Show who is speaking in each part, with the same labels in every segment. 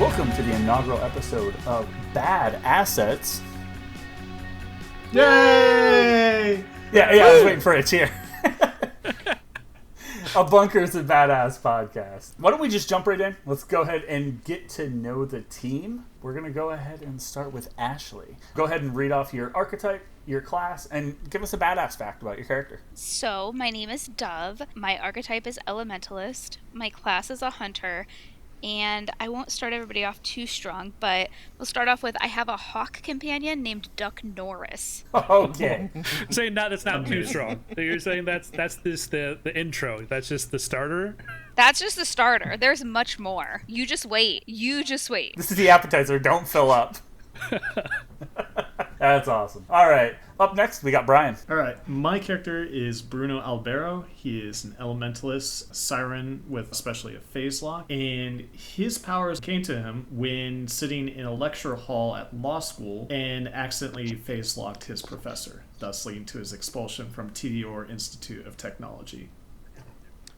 Speaker 1: welcome to the inaugural episode of Bad Assets.
Speaker 2: Yay!
Speaker 1: Yeah, I was waiting for a cheer. A Bunkers and Badass podcast. Why don't we just jump right in? Let's go ahead and get to know the team. We're going to go ahead and start with Ashley. Go ahead and read off your archetype, your class, and give us a badass fact about your character.
Speaker 3: So, my name is Dove. My archetype is Elementalist. My class is a Hunter. And I won't start everybody off too strong, but we'll start off with I have a hawk companion named Duck Norris.
Speaker 1: Okay.
Speaker 4: Saying that's not too strong. So you're saying that's just the intro. That's just the starter.
Speaker 3: That's just the starter. There's much more. You just wait.
Speaker 1: This is the appetizer. Don't fill up. That's awesome. All right. Up next, we got Brian.
Speaker 2: All right, my character is Bruno Albero. He is an elementalist siren with especially a phase lock, and his powers came to him when sitting in a lecture hall at law school and accidentally phase locked his professor, thus leading to his expulsion from TDOR Institute of Technology.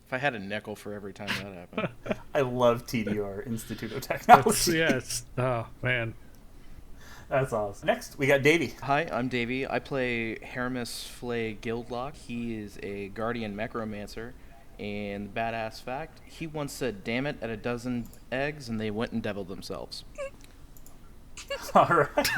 Speaker 5: If I had a nickel for every time that happened.
Speaker 1: I love TDR, Institute of Technology.
Speaker 4: Yes. Oh, man.
Speaker 1: That's awesome. Next, we got Davey.
Speaker 5: Hi, I'm Davey. I play Haramis Flay Guildlock. He is a guardian necromancer. And badass fact, he once said, "Damn it," at a dozen eggs, and they went and deviled themselves.
Speaker 1: All right.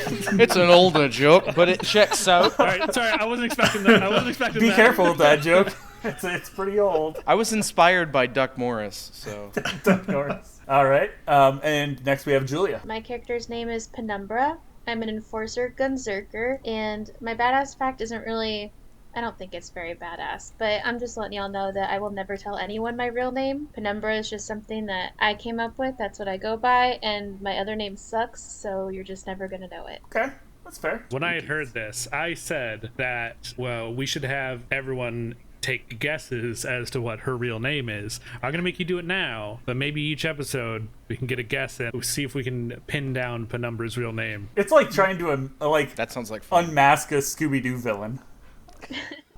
Speaker 5: It's an older joke, but it checks out.
Speaker 4: All right, sorry, I wasn't expecting that.
Speaker 1: Be careful with that joke. It's pretty old.
Speaker 5: I was inspired by Duck Morris, so.
Speaker 1: Duck Norris. All right. And next we have Julia.
Speaker 6: My character's name is Penumbra. I'm an enforcer gunzerker, and my badass fact isn't really, I don't think it's very badass, but I'm just letting y'all know that I will never tell anyone my real name. Penumbra is just something that I came up with, that's what I go by, and my other name sucks, so you're just never gonna know it.
Speaker 1: Okay. That's fair.
Speaker 4: When I had heard this, I said that, well, we should have everyone take guesses as to what her real name is. I'm gonna make you do it now, but maybe each episode we can get a guess and see if we can pin down Penumbra's real name.
Speaker 1: It's like trying to
Speaker 5: That sounds like fun.
Speaker 1: unmask a Scooby-Doo villain.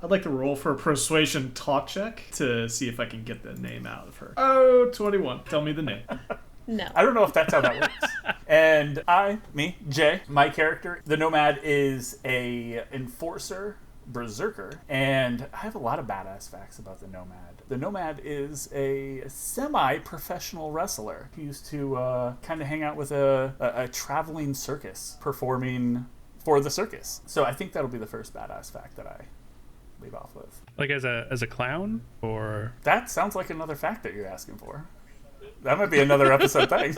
Speaker 2: I'd like to roll for a persuasion talk check to see if I can get the name out of her. Oh, 21. Tell me the name.
Speaker 6: No.
Speaker 1: I don't know if that's how that works. And Jay, my character, the Nomad, is a enforcer berserker, and I have a lot of badass facts about the Nomad. The Nomad is a semi-professional wrestler. He used to kind of hang out with a traveling circus, performing for the circus. So I think that'll be the first badass fact that I leave off with.
Speaker 4: Like as a clown, or
Speaker 1: That sounds like another fact that you're asking for. That might be another episode thing.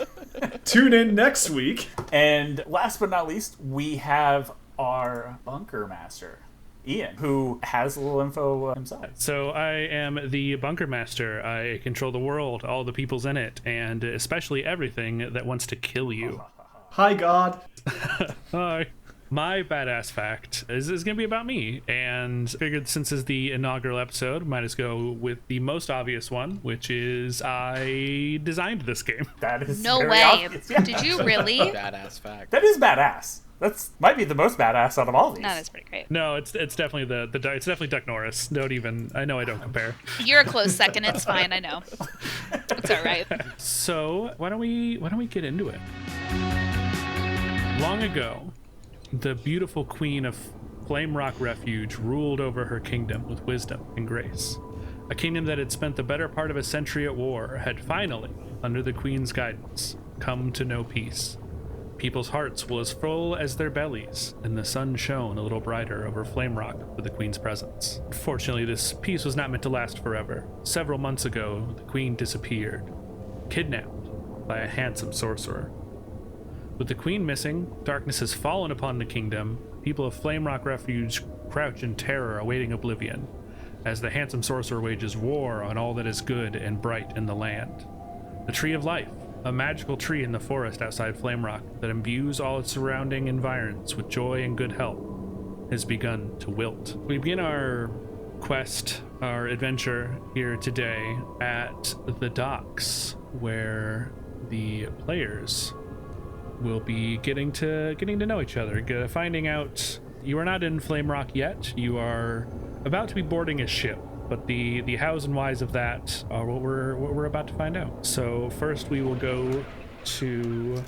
Speaker 2: Tune in next week.
Speaker 1: And last but not least, we have our bunker master, Ian, who has a little info himself.
Speaker 4: So I am the Bunker Master. I control the world, all the peoples in it, and especially everything that wants to kill you.
Speaker 2: Hi, God.
Speaker 4: Hi. My badass fact is going to be about me, and figured since it's the inaugural episode, might as go with the most obvious one, which is I designed this game.
Speaker 1: That is
Speaker 3: No
Speaker 1: very
Speaker 3: way.
Speaker 1: obvious. Yeah.
Speaker 3: Did you really?
Speaker 5: Badass fact.
Speaker 1: That is badass. That's might be the most badass out of all these.
Speaker 3: No, that's pretty great.
Speaker 4: No, it's definitely it's definitely Duck Norris. I know I don't compare.
Speaker 3: You're a close second. It's fine. I know. It's all right.
Speaker 4: So why don't we get into it? Long ago, the beautiful queen of Flamerock Refuge ruled over her kingdom with wisdom and grace. A kingdom that had spent the better part of a century at war had finally, under the queen's guidance, come to know peace. People's hearts were as full as their bellies, and the sun shone a little brighter over Flamerock with the queen's presence. Fortunately, this peace was not meant to last forever. Several months ago, the queen disappeared, kidnapped by a handsome sorcerer. With the queen missing, darkness has fallen upon the kingdom. People of Flamerock Refuge crouch in terror, awaiting oblivion, as the handsome sorcerer wages war on all that is good and bright in the land. The Tree of Life, a magical tree in the forest outside Flamerock that imbues all its surrounding environs with joy and good health, has begun to wilt. We begin our quest, our adventure here today at the docks, where the players will be getting to know each other, finding out you are not in Flamerock yet. You are about to be boarding a ship but the hows and whys of that are what we're about to find out. So first we will go to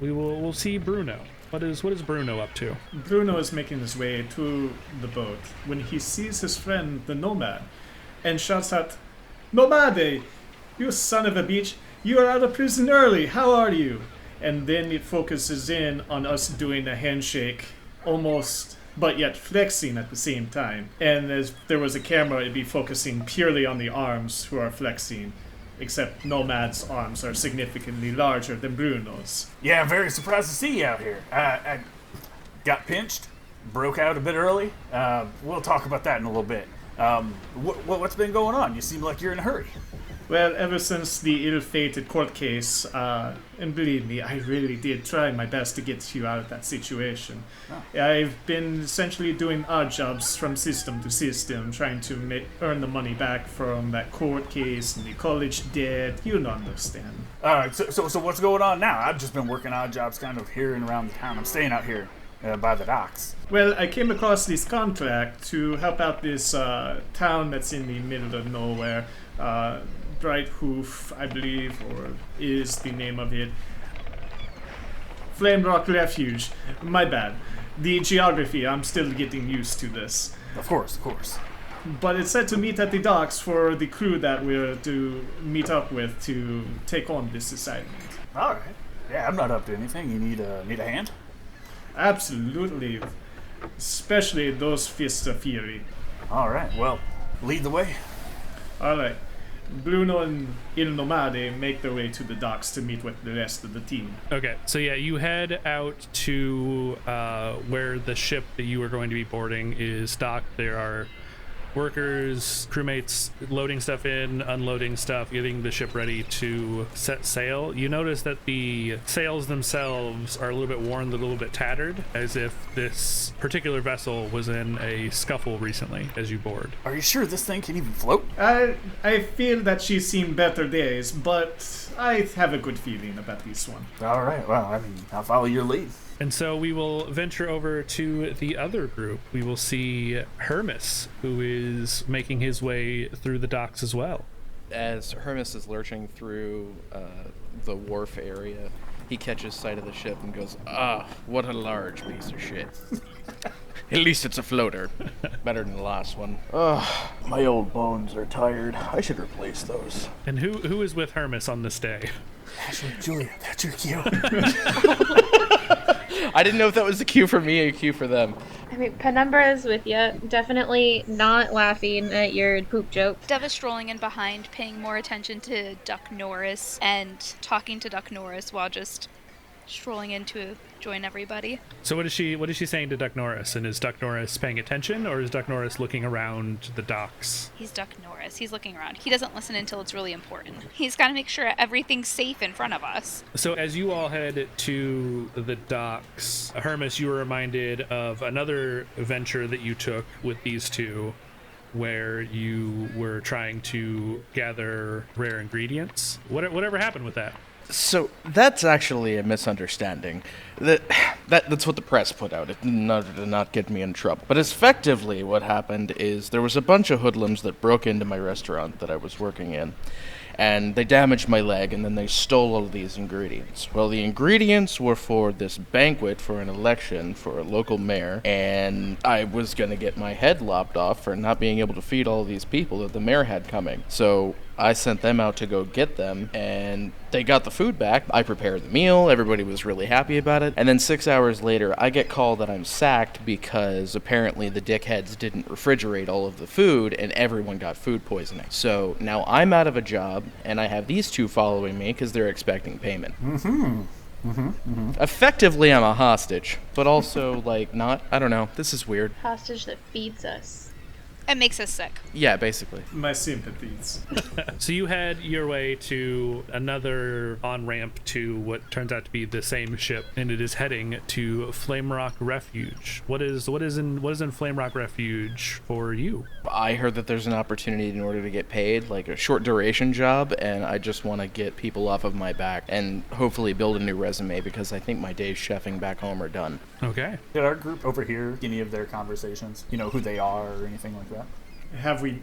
Speaker 4: we'll see Bruno. What is Bruno up to?
Speaker 2: Bruno is making his way to the boat when he sees his friend, the Nomad, and shouts out, "Nomade, you son of a bitch, you are out of prison early, how are you?" And then it focuses in on us doing a handshake, almost, but yet flexing at the same time. And as there was a camera, it'd be focusing purely on the arms who are flexing. Except Nomad's arms are significantly larger than Bruno's.
Speaker 1: Yeah, I'm very surprised to see you out here. I got pinched, broke out a bit early. We'll talk about that in a little bit. What's been going on? You seem like you're in a hurry.
Speaker 2: Well, ever since the ill-fated court case, and believe me, I really did try my best to get you out of that situation. Oh. I've been essentially doing odd jobs from system to system, trying to earn the money back from that court case and the college debt. You don't understand.
Speaker 1: All right, so what's going on now? I've just been working odd jobs kind of here and around the town. I'm staying out here by the docks.
Speaker 2: Well, I came across this contract to help out this town that's in the middle of nowhere. Bright Hoof, I believe, or is the name of it. Flamerock Refuge. My bad. The geography, I'm still getting used to this.
Speaker 1: Of course.
Speaker 2: But it's set to meet at the docks for the crew that we're to meet up with to take on this assignment.
Speaker 1: All right. Yeah, I'm not up to anything. You need a hand?
Speaker 2: Absolutely. Especially those fists of fury.
Speaker 1: All right. Well, lead the way.
Speaker 2: All right. Bruno and Il Nomade make their way to the docks to meet with the rest of the team.
Speaker 4: Okay, so yeah, you head out to where the ship that you are going to be boarding is docked. There are workers, crewmates loading stuff in, unloading stuff, getting the ship ready to set sail. You notice that the sails themselves are a little bit worn, a little bit tattered, as if this particular vessel was in a scuffle recently as you board.
Speaker 1: Are you sure this thing can even float?
Speaker 2: I feel that she's seen better days, but I have a good feeling about this one.
Speaker 1: All right, well, I mean, I'll follow your lead.
Speaker 4: And so we will venture over to the other group. We will see Hermes, who is making his way through the docks as well.
Speaker 5: As Hermes is lurching through the wharf area, he catches sight of the ship and goes, "Ah, what a large piece of shit." At least it's a floater. Better than the last one.
Speaker 7: Ugh, my old bones are tired. I should replace those.
Speaker 4: And who is with Hermes on this day?
Speaker 1: Ashley, Julia, that's your cue.
Speaker 5: I didn't know if that was a cue for me or a cue for them.
Speaker 6: I mean, Penumbra is with you. Definitely not laughing at your poop joke.
Speaker 3: Dev is strolling in behind, paying more attention to Duck Norris and talking to Duck Norris while just strolling in to join everybody.
Speaker 4: So what is she saying to Duck Norris? And is Duck Norris paying attention, or is Duck Norris looking around the docks?
Speaker 3: He's Duck Norris. He's looking around. He doesn't listen until it's really important. He's got to make sure everything's safe in front of us.
Speaker 4: So as you all head to the docks, Hermes, you were reminded of another venture that you took with these two, where you were trying to gather rare ingredients. Whatever happened with that?
Speaker 5: So that's actually a misunderstanding. That's what the press put out in order to not get me in trouble. But effectively what happened is there was a bunch of hoodlums that broke into my restaurant that I was working in. And they damaged my leg, and then they stole all of these ingredients. Well, the ingredients were for this banquet for an election for a local mayor, and I was going to get my head lopped off for not being able to feed all of these people that the mayor had coming. So I sent them out to go get them, and they got the food back. I prepared the meal. Everybody was really happy about it. And then 6 hours later, I get called that I'm sacked because apparently the dickheads didn't refrigerate all of the food, and everyone got food poisoning. So now I'm out of a job, and I have these two following me because they're expecting payment. Effectively, I'm a hostage, but also, like, not. I don't know. This is weird.
Speaker 6: Hostage that feeds us.
Speaker 3: It makes us sick.
Speaker 5: Yeah, basically.
Speaker 2: My sympathies.
Speaker 4: So you head your way to another on-ramp to what turns out to be the same ship, and it is heading to Flamerock Refuge. What is in Flamerock Refuge for you?
Speaker 5: I heard that there's an opportunity in order to get paid, like a short duration job, and I just want to get people off of my back and hopefully build a new resume because I think my days chefing back home are done.
Speaker 4: Okay.
Speaker 1: Did our group overhear any of their conversations? You know, who they are or anything like that?
Speaker 2: Have we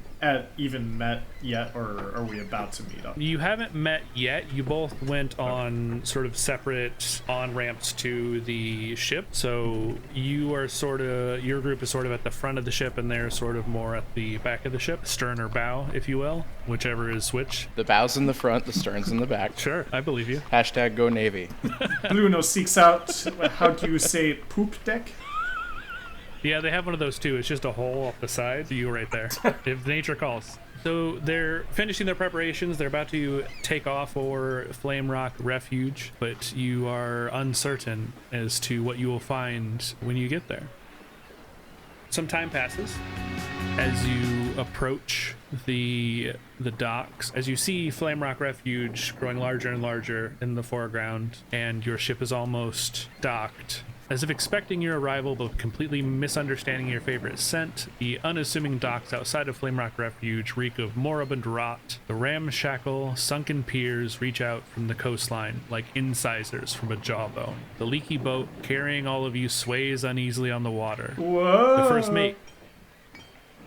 Speaker 2: even met yet, or are we about to meet up?
Speaker 4: You haven't met yet. You both went on sort of separate on-ramps to the ship. So you are your group is sort of at the front of the ship, and they're sort of more at the back of the ship, stern or bow, if you will, whichever is which.
Speaker 5: The bow's in the front, the stern's in the back.
Speaker 4: Sure, I believe you.
Speaker 5: Hashtag go Navy.
Speaker 2: Bruno seeks out, how do you say, poop deck?
Speaker 4: Yeah, they have one of those too. It's just a hole off the side. You right there. If nature calls. So they're finishing their preparations. They're about to take off for Flamerock Refuge, but you are uncertain as to what you will find when you get there. Some time passes as you approach the docks, as you see Flamerock Refuge growing larger and larger in the foreground, and your ship is almost docked. As if expecting your arrival, but completely misunderstanding your favorite scent, the unassuming docks outside of Flamerock Refuge reek of moribund rot. The ramshackle, sunken piers reach out from the coastline like incisors from a jawbone. The leaky boat carrying all of you sways uneasily on the water.
Speaker 2: Whoa!
Speaker 4: The first mate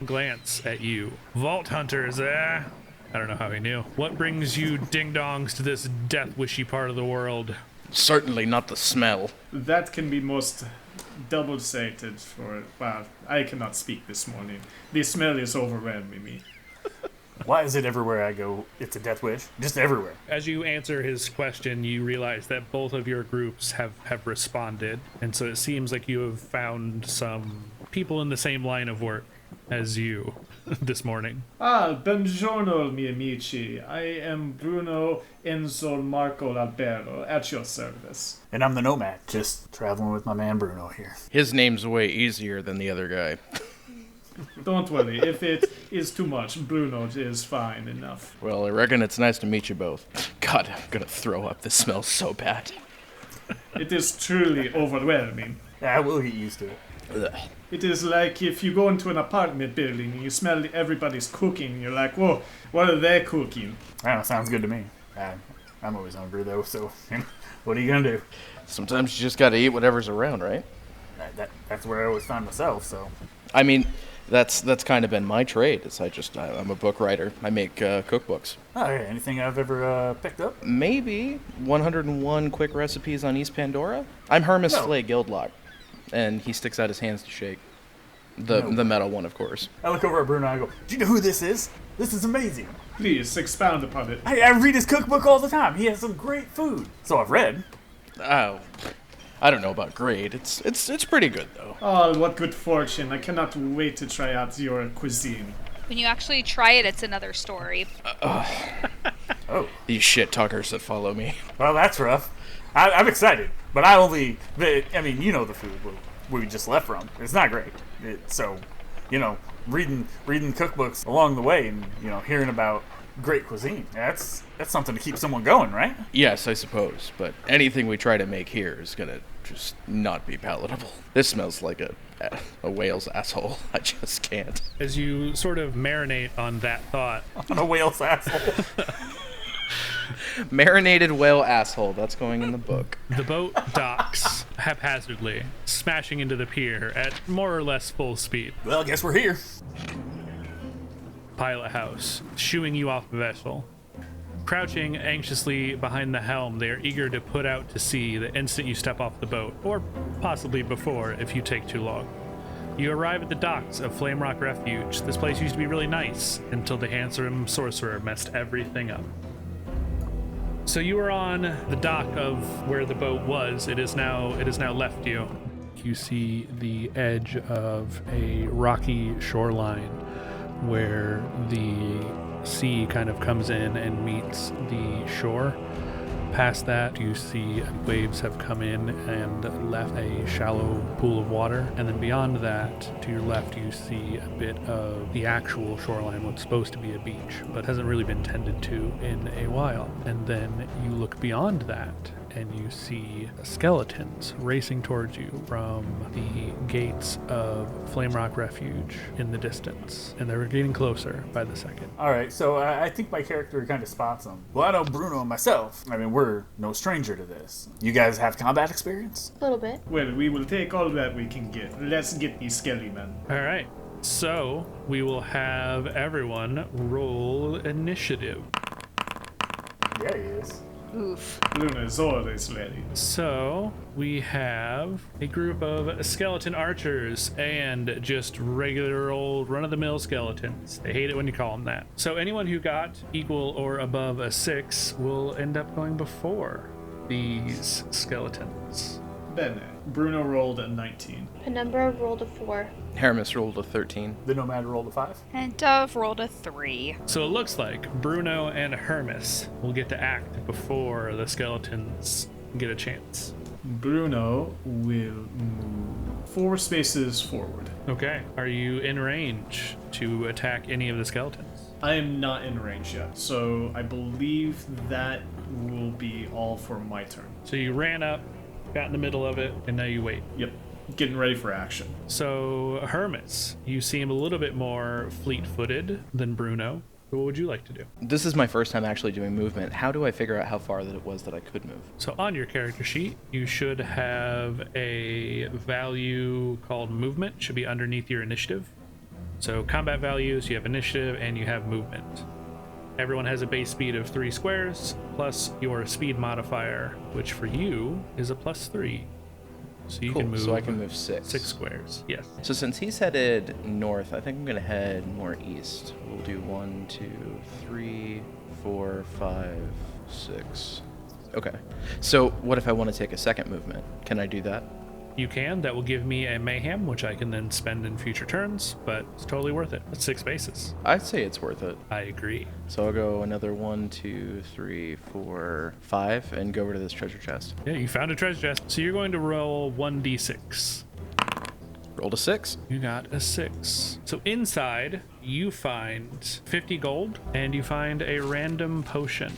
Speaker 4: glance at you. Vault hunters, I don't know how he knew. What brings you ding-dongs to this death-wishy part of the world?
Speaker 5: Certainly not the smell.
Speaker 2: That can be most double-sated for, well, I cannot speak this morning. The smell is overwhelming me.
Speaker 1: Why is it everywhere I go, it's a death wish? Just everywhere.
Speaker 4: As you answer his question, you realize that both of your groups have responded, and so it seems like you have found some people in the same line of work as you this morning.
Speaker 2: Buongiorno, miei amici. I am Bruno Enzo Marco Albero, at your service.
Speaker 1: And I'm the Nomad, just traveling with my man Bruno here.
Speaker 5: His name's way easier than the other guy.
Speaker 2: Don't worry, if it is too much, Bruno is fine enough.
Speaker 5: Well, I reckon it's nice to meet you both. God, I'm gonna throw up. This smells so bad.
Speaker 2: It is truly overwhelming.
Speaker 1: Yeah, I will get used to it.
Speaker 5: Ugh.
Speaker 2: It is like if you go into an apartment building and you smell everybody's cooking, you're like, whoa, what are they cooking?
Speaker 1: I don't know, sounds good to me. I'm always hungry, though, so what are you going to do?
Speaker 5: Sometimes you just gotta eat whatever's around, right?
Speaker 1: That's where I always find myself, so.
Speaker 5: I mean, that's kind of been my trade. I'm a book writer. I make cookbooks.
Speaker 1: Oh, yeah, anything I've ever picked up?
Speaker 5: Maybe 101 quick recipes on East Pandora? I'm Hermes Flay Guildlock, and he sticks out his hands to shake. The metal one, of course.
Speaker 1: I look over at Bruno and I go, do you know who this is? This is amazing.
Speaker 2: Please, expound upon it.
Speaker 1: I read his cookbook all the time. He has some great food. So I've read.
Speaker 5: Oh, I don't know about great. It's pretty good, though.
Speaker 2: Oh, what good fortune. I cannot wait to try out your cuisine.
Speaker 3: When you actually try it, it's another story.
Speaker 1: Oh.
Speaker 5: These shit talkers that follow me.
Speaker 1: Well, that's rough. I'm excited, but I mean, you know the food where we just left from. It's not great. So, reading cookbooks along the way and, hearing about great cuisine, that's something to keep someone going, right?
Speaker 5: Yes, I suppose, but anything we try to make here is gonna just not be palatable. This smells like a whale's asshole. I just can't.
Speaker 4: As you sort of marinate on that thought.
Speaker 1: On a whale's asshole.
Speaker 5: Marinated whale asshole. That's going in the book.
Speaker 4: The boat docks haphazardly, smashing into the pier at more or less full speed.
Speaker 1: Well, I guess we're here.
Speaker 4: Pilot house, shooing you off the vessel. Crouching anxiously behind the helm, they are eager to put out to sea the instant you step off the boat, or possibly before if you take too long. You arrive at the docks of Flamerock Refuge. This place used to be really nice until the handsome sorcerer messed everything up. So you are on the dock of where the boat was. It is now left you. You see the edge of a rocky shoreline where the sea kind of comes in and meets the shore. Past that, you see waves have come in and left a shallow pool of water. And then beyond that, to your left, you see a bit of the actual shoreline, what's supposed to be a beach, but hasn't really been tended to in a while. And then you look beyond that, and you see skeletons racing towards you from the gates of Flamerock Refuge in the distance. And they're getting closer by the second.
Speaker 1: All right, so I think my character kind of spots them. Well, I know Bruno and myself. I mean, we're no stranger to this. You guys have combat experience?
Speaker 6: A little bit.
Speaker 2: Well, we will take all that we can get. Let's get these skelly men.
Speaker 4: All right. So we will have everyone roll initiative.
Speaker 1: Yeah, he is.
Speaker 3: Oof.
Speaker 2: Luna is always ready.
Speaker 4: So we have a group of skeleton archers and just regular old run-of-the-mill skeletons. They hate it when you call them that. So anyone who got equal or above a 6 will end up going before these skeletons.
Speaker 2: Bene. Bruno rolled a 19.
Speaker 6: Penumbra rolled a 4.
Speaker 5: Hermes rolled a 13.
Speaker 1: The Nomad rolled a 5.
Speaker 3: And Dove rolled a 3.
Speaker 4: So it looks like Bruno and Hermes will get to act before the skeletons get a chance.
Speaker 2: Bruno will move 4 spaces forward.
Speaker 4: Okay. Are you in range to attack any of the skeletons?
Speaker 2: I am not in range yet, so I believe that will be all for my turn.
Speaker 4: So you ran up, got in the middle of it, and now you wait.
Speaker 2: Yep. Getting ready for action.
Speaker 4: So, Hermes, you seem a little bit more fleet-footed than Bruno. What would you like to do?
Speaker 5: This is my first time actually doing movement. How do I figure out how far that it was that I could move?
Speaker 4: So on your character sheet, you should have a value called movement. Should be underneath your initiative. So combat values, you have initiative, and you have movement. Everyone has a base speed of 3 squares, plus your speed modifier, which for you is a +3. So you
Speaker 5: Cool,
Speaker 4: can move.
Speaker 5: so I can move 6.
Speaker 4: 6 squares, yes.
Speaker 5: So since he's headed north, I think I'm gonna head more east. We'll do 1, 2, 3, 4, 5, 6. Okay. So what if I want to take a second movement? Can I do that?
Speaker 4: You can. That will give me a mayhem, which I can then spend in future turns, but it's totally worth it. It's 6 spaces.
Speaker 5: I'd say it's worth it.
Speaker 4: I agree.
Speaker 5: So I'll go another 1, 2, 3, 4, 5, and go over to this treasure chest.
Speaker 4: Yeah, you found a treasure chest. So you're going to roll 1d6.
Speaker 5: Rolled a 6.
Speaker 4: You got a 6. So inside, you find 50 gold, and you find a random potion.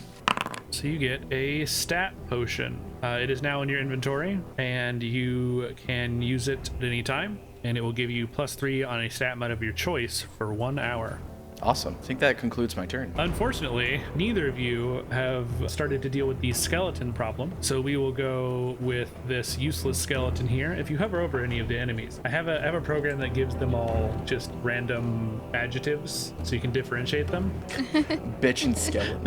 Speaker 4: So you get a stat potion. It is now in your inventory, and you can use it at any time, and it will give you +3 on a stat mod of your choice for 1 hour.
Speaker 5: Awesome. I think that concludes my turn.
Speaker 4: Unfortunately, neither of you have started to deal with the skeleton problem, so we will go with this useless skeleton here. If you hover over any of the enemies, I have a program that gives them all just random adjectives, so you can differentiate them.
Speaker 5: Bitch and skeleton.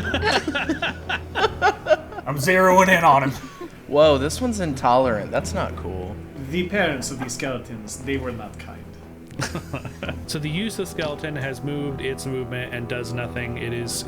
Speaker 1: I'm zeroing in on him.
Speaker 5: Whoa, this one's intolerant. That's not cool.
Speaker 2: The parents of these skeletons, they were not kind.
Speaker 4: So the useless skeleton has moved its movement and does nothing. It is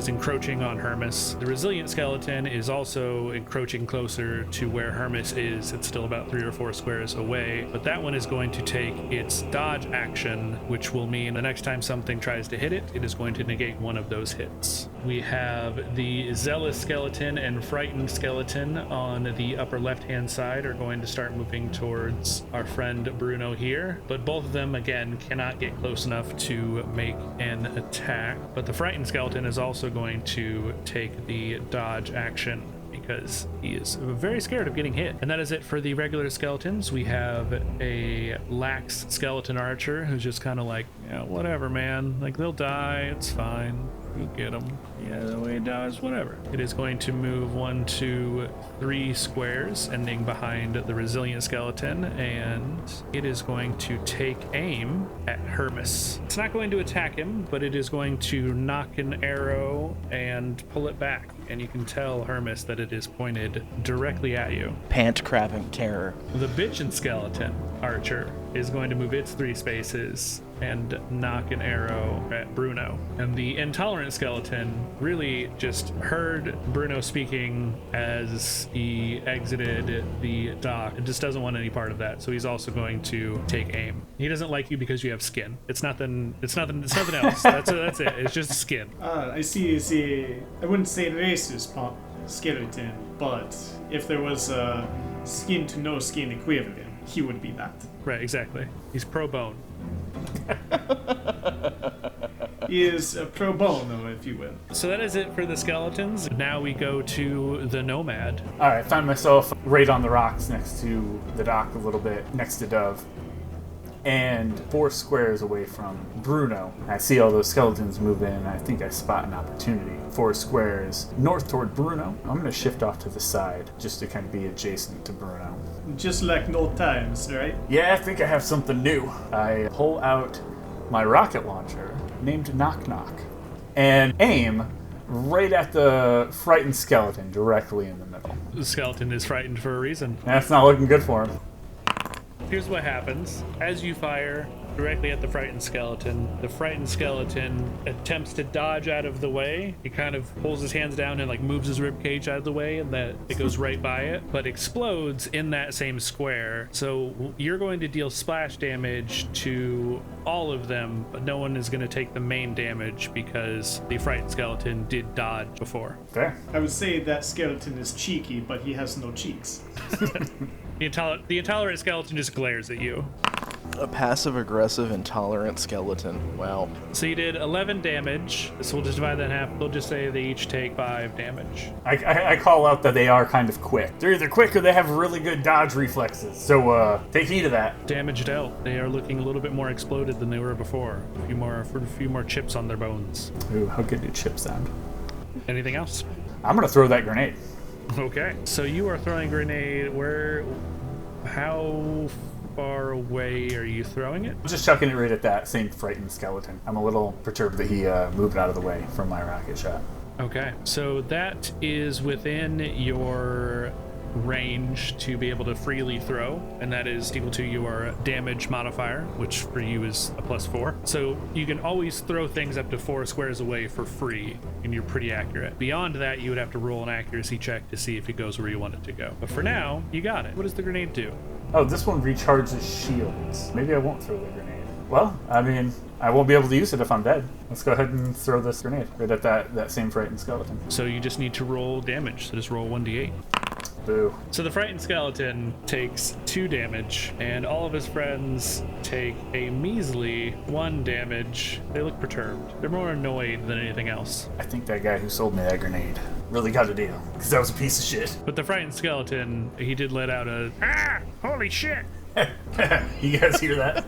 Speaker 4: encroaching on Hermes. The resilient skeleton is also encroaching closer to where Hermes is. It's still about 3 or 4 squares away, but that one is going to take its dodge action, which will mean the next time something tries to hit it, it is going to negate one of those hits. We have the zealous skeleton and frightened skeleton on the upper left-hand side are going to start moving towards our friend Bruno here, but both of them again cannot get close enough to make an attack. But the frightened skeleton is also going to take the dodge action because he is very scared of getting hit. And that is it for the regular skeletons. We have a lax skeleton archer who's just kind of like, yeah, whatever, man. Like, they'll die, it's fine. You'll get them. Yeah, the way it dies, whatever. It is going to move 1, 2, 3 squares, ending behind the resilient skeleton, and it is going to take aim at Hermes. It's not going to attack him, but it is going to knock an arrow and pull it back. And you can tell Hermes that it is pointed directly at you.
Speaker 5: Pant-crapping terror.
Speaker 4: The bitchin' skeleton archer is going to move its 3 spaces and knock an arrow at Bruno. And the intolerant skeleton really just heard Bruno speaking as he exited the dock. It just doesn't want any part of that, so he's also going to take aim. He doesn't like you because you have skin. It's nothing else. That's it. It's just skin.
Speaker 2: I see. I wouldn't say racist skeleton, but if there was a skin to no skin equivalent, he would be that.
Speaker 4: Right, exactly. He's pro bone.
Speaker 2: He is a pro bono, if you will.
Speaker 4: So that is it for the skeletons. Now we go to the nomad.
Speaker 1: All right, found myself right on the rocks next to the dock a little bit, next to Dove, and 4 squares away from Bruno. I see all those skeletons move in, and I think I spot an opportunity. 4 squares north toward Bruno. I'm going to shift off to the side just to kind of be adjacent to Bruno.
Speaker 2: Just like no times, right?
Speaker 1: Yeah, I think I have something new. I pull out my rocket launcher named Knock Knock and aim right at the frightened skeleton directly in the middle.
Speaker 4: The skeleton is frightened for a reason.
Speaker 1: That's not looking good for him.
Speaker 4: Here's what happens. As you fire directly at the frightened skeleton attempts to dodge out of the way. He kind of pulls his hands down and like moves his rib cage out of the way, and that it goes right by it, but explodes in that same square. So you're going to deal splash damage to all of them, but no one is going to take the main damage because the frightened skeleton did dodge before.
Speaker 1: Fair.
Speaker 2: I would say that skeleton is cheeky, but he has no cheeks.
Speaker 4: The intolerant skeleton just glares at you.
Speaker 5: A passive-aggressive intolerant skeleton. Wow.
Speaker 4: So you did 11 damage. So we'll just divide that in half. We'll just say they each take 5 damage.
Speaker 1: I call out that they are kind of quick. They're either quick or they have really good dodge reflexes. So take heed of that.
Speaker 4: Damage dealt. They are looking a little bit more exploded than they were before. A few more chips on their bones.
Speaker 1: Ooh, how good do chips sound?
Speaker 4: Anything else?
Speaker 1: I'm gonna throw that grenade.
Speaker 4: Okay. So you are throwing a grenade. How far away are you throwing it?
Speaker 1: I'm just chucking it right at that same frightened skeleton. I'm a little perturbed that he moved out of the way from my rocket shot.
Speaker 4: Okay. So that is within your range to be able to freely throw, and that is equal to your damage modifier, which for you is a +4. So you can always throw things up to 4 squares away for free, and you're pretty accurate. Beyond that, you would have to roll an accuracy check to see if it goes where you want it to go. But for now, you got it. What does the grenade do?
Speaker 1: Oh, this one recharges shields. Maybe I won't throw the grenade. Well, I mean, I won't be able to use it if I'm dead. Let's go ahead and throw this grenade right at that same frightened skeleton.
Speaker 4: So you just need to roll damage. So just roll 1d8.
Speaker 1: Boo.
Speaker 4: So the frightened skeleton takes 2 damage, and all of his friends take a measly 1 damage. They look perturbed. They're more annoyed than anything else.
Speaker 1: I think that guy who sold me that grenade really got a deal, because that was a piece of shit.
Speaker 4: But the frightened skeleton, he did let out a, holy shit!
Speaker 1: You guys hear that?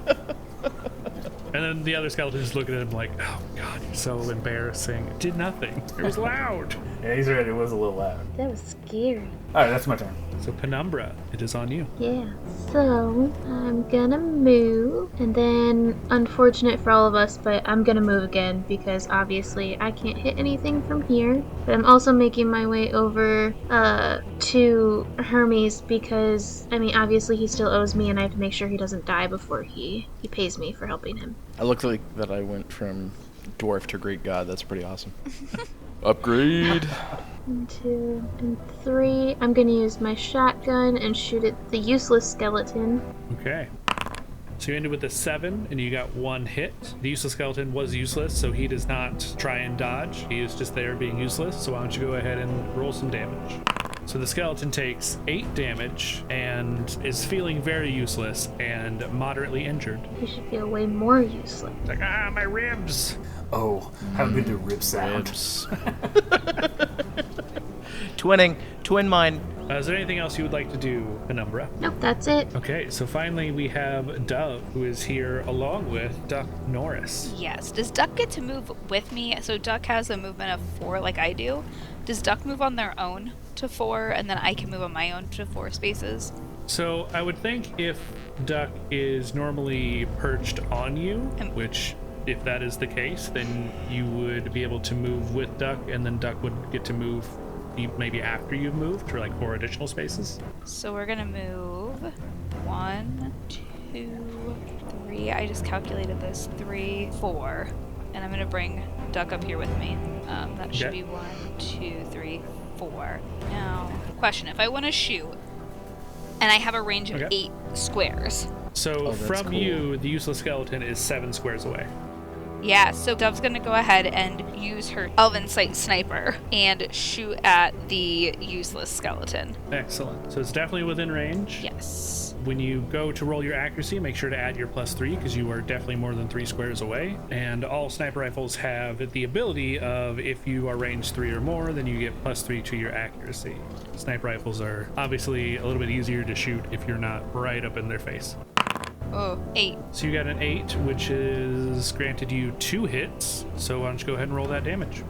Speaker 4: And then the other skeleton just looking at him like, oh god, you're so embarrassing. It did nothing. It was loud.
Speaker 1: Yeah, he's right. It was a little loud.
Speaker 6: That was scary.
Speaker 1: All right, that's my turn.
Speaker 4: So Penumbra, it is on you.
Speaker 6: Yeah. So, I'm gonna move, and then, unfortunate for all of us, but I'm gonna move again, because obviously I can't hit anything from here. But I'm also making my way over to Hermes, because, I mean, obviously he still owes me, and I have to make sure he doesn't die before he pays me for helping him.
Speaker 5: I looked like that I went from dwarf to Greek god. That's pretty awesome. Upgrade!
Speaker 6: 1, 2, and 3. I'm gonna use my shotgun and shoot at the useless skeleton.
Speaker 4: Okay. So you ended with a 7, and you got 1 hit. The useless skeleton was useless, so he does not try and dodge. He is just there being useless, so why don't you go ahead and roll some damage. So the skeleton takes 8 damage and is feeling very useless and moderately injured.
Speaker 6: He should feel way more useless.
Speaker 4: It's like, my ribs!
Speaker 1: Oh, how good do ribs sound?
Speaker 5: Ribs. Twin mine.
Speaker 4: Is there anything else you would like to do, Penumbra?
Speaker 6: Nope, that's it.
Speaker 4: Okay, so finally we have Dove, who is here along with Duck Norris.
Speaker 3: Yes. Does Duck get to move with me? So Duck has a movement of 4 like I do. Does Duck move on their own to 4, and then I can move on my own to 4 spaces?
Speaker 4: So I would think if Duck is normally perched on you, which if that is the case, then you would be able to move with Duck, and then Duck would get to move maybe after you've moved for like 4 additional spaces.
Speaker 3: So we're gonna move 1, 2, 3. I just calculated this. 3, 4. And I'm gonna bring Duck up here with me. That should be 1, 2, 3, 4. Now, question, if I want to shoot, and I have a range of 8 squares.
Speaker 4: So from
Speaker 5: cool.
Speaker 4: you, the useless skeleton is 7 squares away.
Speaker 3: Yeah, so Dove's gonna go ahead and use her Elven Sight Sniper and shoot at the useless skeleton.
Speaker 4: Excellent. So it's definitely within range.
Speaker 3: Yes.
Speaker 4: When you go to roll your accuracy, make sure to add your +3 because you are definitely more than 3 squares away. And all sniper rifles have the ability of if you are range 3 or more, then you get +3 to your accuracy. Sniper rifles are obviously a little bit easier to shoot if you're not right up in their face.
Speaker 3: Oh, 8.
Speaker 4: So you got an 8, which is granted you 2 hits. So why don't you go ahead and roll that damage.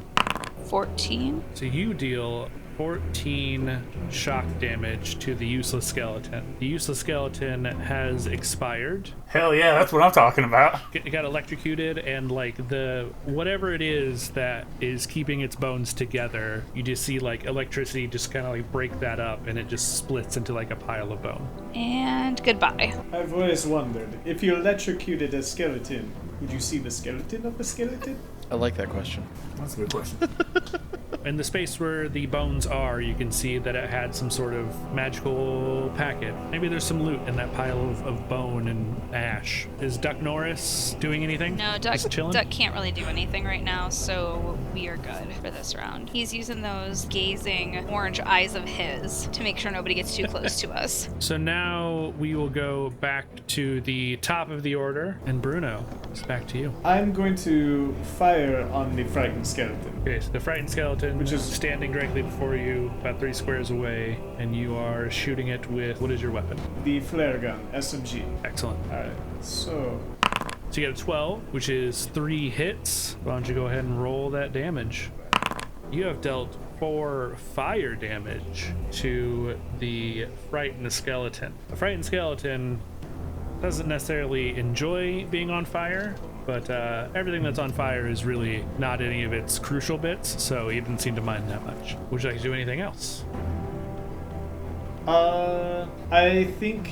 Speaker 3: 14.
Speaker 4: So you deal 14 shock damage to the useless skeleton. The useless skeleton has expired.
Speaker 1: Hell yeah, that's what I'm talking about.
Speaker 4: It got electrocuted, and like the whatever it is that is keeping its bones together, you just see like electricity just kind of like break that up, and it just splits into like a pile of bone.
Speaker 3: And goodbye.
Speaker 2: I've always wondered, if you electrocuted a skeleton, would you see the skeleton of the skeleton?
Speaker 5: I like that question.
Speaker 1: That's a good question.
Speaker 4: In the space where the bones are, you can see that it had some sort of magical packet. Maybe there's some loot in that pile of bone and ash. Is Duck Norris doing anything?
Speaker 3: No, Duck
Speaker 4: Just chilling?
Speaker 3: can't really do anything right now, so we are good for this round. He's using those gazing orange eyes of his to make sure nobody gets too close to us.
Speaker 4: So now we will go back to the top of the order, and Bruno, it's back to you.
Speaker 2: I'm going to fire on the frightened skeleton.
Speaker 4: Okay, so the frightened skeleton,
Speaker 2: Which is
Speaker 4: standing directly before you, about 3 squares away, and you are shooting it with, what is your weapon?
Speaker 2: The flare gun, SMG.
Speaker 4: Excellent.
Speaker 2: Alright, so
Speaker 4: So you get a 12, which is 3 hits. Why don't you go ahead and roll that damage? You have dealt 4 fire damage to the frightened skeleton. The frightened skeleton doesn't necessarily enjoy being on fire, but everything that's on fire is really not any of its crucial bits, so he didn't seem to mind that much. Would you like to do anything else?
Speaker 2: I think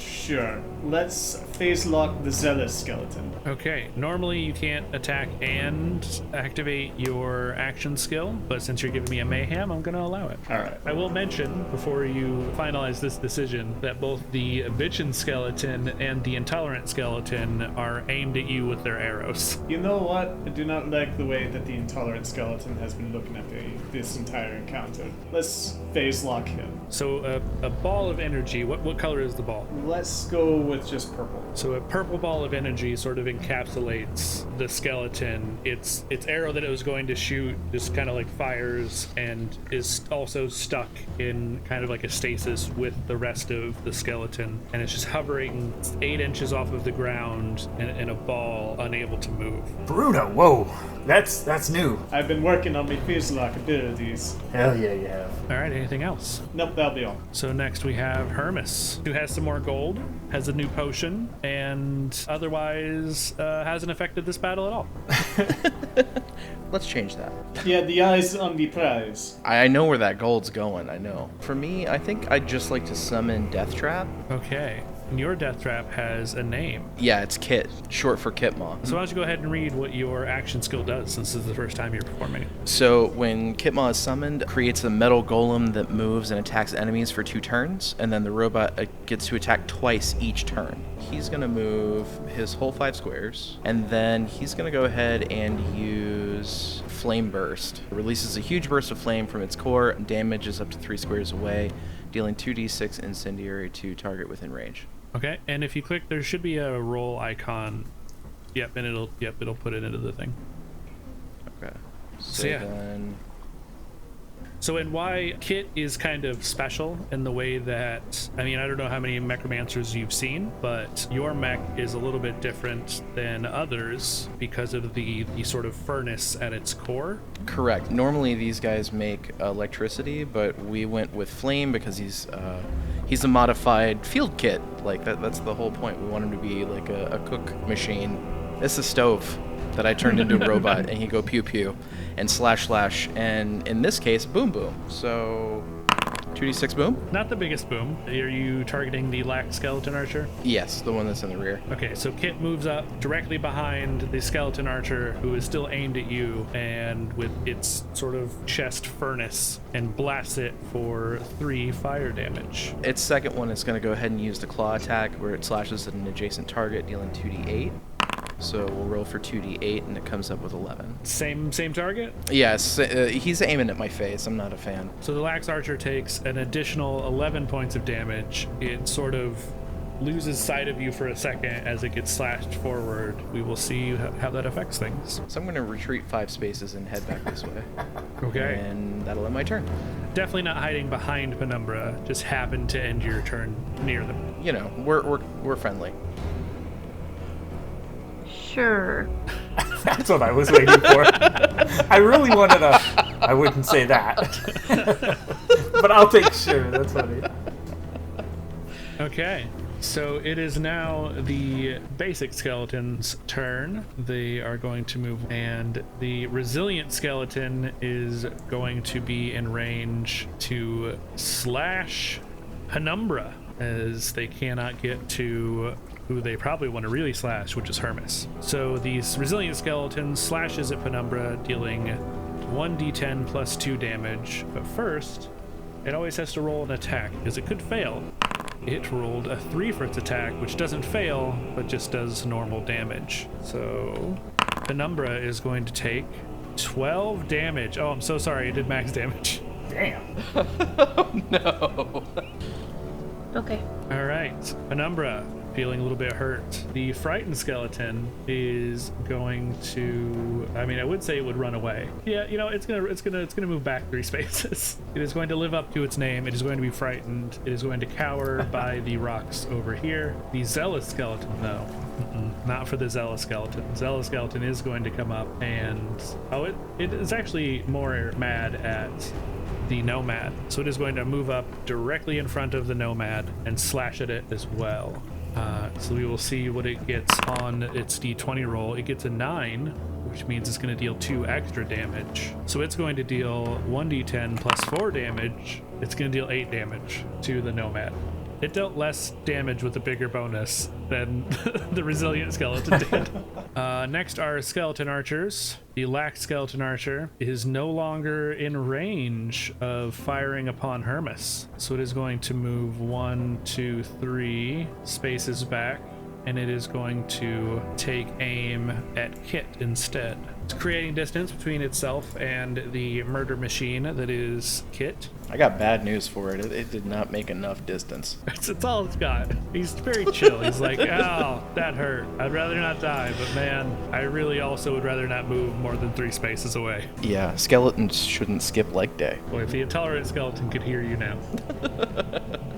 Speaker 2: sure. Let's phase lock the zealous skeleton.
Speaker 4: Okay, normally you can't attack and activate your action skill, but since you're giving me a mayhem, I'm gonna allow it.
Speaker 2: Alright.
Speaker 4: I will mention, before you finalize this decision, that both the bitchin' skeleton and the intolerant skeleton are aimed at you with their arrows.
Speaker 2: You know what? I do not like the way that the intolerant skeleton has been looking at this entire encounter. Let's phase lock him.
Speaker 4: So a ball of energy, what color is the ball?
Speaker 2: Let's go with just purple.
Speaker 4: So a purple ball of energy sort of encapsulates the skeleton. Its arrow that it was going to shoot just kind of like fires and is also stuck in kind of like a stasis with the rest of the skeleton, and it's just hovering 8 inches off of the ground in a ball, unable to move.
Speaker 1: Bruno, whoa. That's new.
Speaker 2: I've been working on my phase lock abilities.
Speaker 1: Hell yeah, you have.
Speaker 4: All right, anything else?
Speaker 2: Nope, that'll be all.
Speaker 4: So next we have Hermes, who has some more gold, has a new potion, and otherwise hasn't affected this battle at all.
Speaker 5: Let's change that.
Speaker 2: Yeah, the eyes on the prize.
Speaker 5: I know where that gold's going, I know. For me, I think I'd just like to summon Death Trap.
Speaker 4: Okay, and your death trap has a name.
Speaker 5: Yeah, it's Kit, short for Kitmaw.
Speaker 4: So why don't you go ahead and read what your action skill does, since this is the first time you're performing it.
Speaker 5: So when Kitmaw is summoned, creates a metal golem that moves and attacks enemies for 2 turns, and then the robot gets to attack twice each turn. He's gonna move his whole 5 squares, and then he's gonna go ahead and use Flame Burst. It releases a huge burst of flame from its core, and damages up to 3 squares away, dealing 2d6 incendiary to target within range.
Speaker 4: Okay, and if you click, there should be a roll icon. Yep, and it'll put it into the thing.
Speaker 5: Okay.
Speaker 4: So yeah.
Speaker 5: Then
Speaker 4: So, and why Kit is kind of special in the way that, I mean, I don't know how many Mechromancers you've seen, but your mech is a little bit different than others because of the sort of furnace at its core.
Speaker 5: correct. Normally these guys make electricity, but we went with flame because he's a modified field kit. Like that's the whole point. We want him to be like a cook machine. It's a stove that I turned into a robot, and he go pew pew and slash, and in this case, boom boom. So 2d6 boom?
Speaker 4: Not the biggest boom. Are you targeting the Lack Skeleton Archer?
Speaker 5: Yes, the one that's in the rear.
Speaker 4: Okay, so Kit moves up directly behind the Skeleton Archer, who is still aimed at you, and with its sort of chest furnace, and blasts it for 3 fire damage.
Speaker 5: Its second one is going to go ahead and use the claw attack, where it slashes at an adjacent target, dealing 2d8. So we'll roll for 2d8, and it comes up with 11.
Speaker 4: Same target?
Speaker 5: Yes, he's aiming at my face. I'm not a fan.
Speaker 4: So the Lax Archer takes an additional 11 points of damage. It sort of loses sight of you for a second as it gets slashed forward. We will see how that affects things.
Speaker 5: So I'm going to retreat 5 spaces and head back this way.
Speaker 4: Okay.
Speaker 5: And that'll end my turn.
Speaker 4: Definitely not hiding behind Penumbra. Just happened to end your turn near them.
Speaker 5: You know, we're friendly.
Speaker 6: Sure.
Speaker 1: That's what I was waiting for. I really wanted a... I wouldn't say that. But I'll take sure. That's funny.
Speaker 4: Okay. So it is now the basic skeleton's turn. They are going to move, and the resilient skeleton is going to be in range to slash Penumbra, as they cannot get to who they probably want to really slash, which is Hermes. So the resilient skeleton slashes at Penumbra, dealing 1d10 plus 2 damage. But first, it always has to roll an attack, because it could fail. It rolled a 3 for its attack, which doesn't fail, but just does normal damage. So Penumbra is going to take 12 damage. Oh, I'm so sorry, it did max damage.
Speaker 1: Damn.
Speaker 5: No.
Speaker 6: Okay.
Speaker 4: All right, Penumbra, feeling a little bit hurt. The frightened skeleton is going to, I mean, I would say it would run away. Yeah, you know, it's gonna move back 3 spaces. It is going to live up to its name. It is going to be frightened. It is going to cower by the rocks over here. The zealous skeleton, though, not for the zealous skeleton. Zealous skeleton is going to come up and, it is actually more mad at the nomad. So it is going to move up directly in front of the nomad and slash at it as well. So we will see what it gets on its d20 roll. It gets a 9, which means it's going to deal 2 extra damage. So it's going to deal 1d10 plus 4 damage. It's going to deal 8 damage to the nomad. It dealt less damage with a bigger bonus than the resilient skeleton did. Next are skeleton archers. The lax skeleton archer is no longer in range of firing upon Hermes. So it is going to move 1, 2, 3 spaces back, and it is going to take aim at Kit instead. It's creating distance between itself and the murder machine that is Kit.
Speaker 5: I got bad news for it. It did not make enough distance.
Speaker 4: It's all it's got. He's very chill. He's like, oh, that hurt. I'd rather not die, but man, I really also would rather not move more than 3 spaces away.
Speaker 5: Yeah, skeletons shouldn't skip leg day.
Speaker 4: Boy, if the intolerant skeleton could hear you now.